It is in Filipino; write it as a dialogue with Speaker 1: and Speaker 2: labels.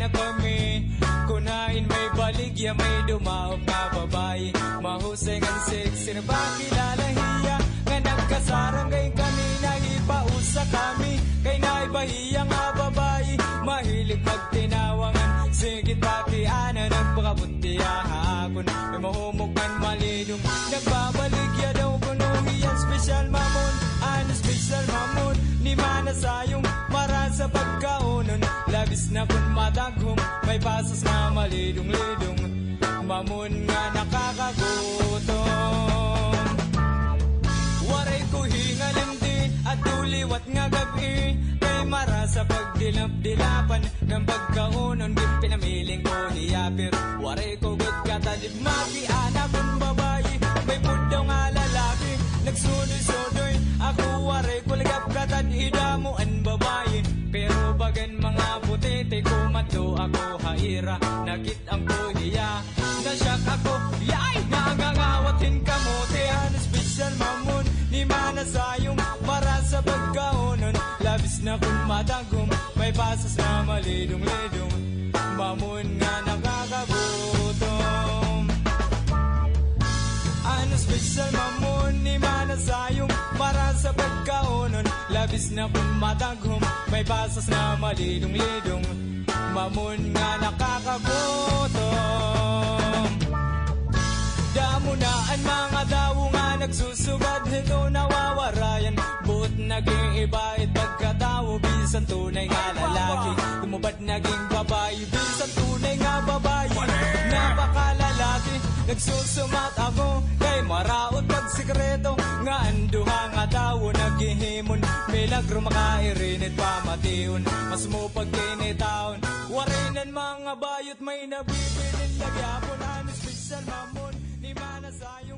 Speaker 1: na kami. Kunain may baligya, may dumaop na babae. Mahusay ng sexy na ba kilala hiya? Nga nagkasarangay kami, nahipausa kami. Kay naibahiya nga babae, mahilig magtinawangan. Sigit pati ana, nagpakabuti ahapon. May mahumukan malidong, nagbabaligya daw kuno iyan. Special mamon, ano special mamon. Ni mana sayong para sa pagkaunon. Labis na kun madagom, may pasas na malidong-lidong. Mamon nga nakakagutom. Waray ko hingalindi at tuliwat nga gabi. Kay mara sa pagdilap-dilapan ng pagkaunon. Git pinamiling ko hiya, pero waray ko good katadib makianak kung babae. May pudaw nga lalaki, nagsunoy-sunoy. Ako waray ko ligap katad idamuan babae. Pero bagan mga butete ko mato ako haira. Nakit ang kuhiya, nasyak ako, yay! Nangangawatin kamote, ano special mamon. Ni mana sayong para sa pagkaunon. Labis na kung madagom, may pasas na malidong-lidong. Mamon nga nakakagutom. Ano special mamon, ni mana sayong para sa pagkaunon. Labis na kung madagom, may pasas na malidong-lidong. Mamon nga nakakagutom. Damo na ang mga dawo nga nagsusugad, hito nawawarayan. Buot naging iba at pagkatao, bisan tunay nga lalaki. Tumubad naging babae, bisan tunay nga babae. Napakalalaki, nagsusumat ako kay maraot kag sikreto. Nga anduha nga dawo naghihimon, milagro makairinit pamatiun. Mas mo pagkinitaon, warinan mga bayot may nabibilin. Nagyapon ano special mamon, ni mana sayong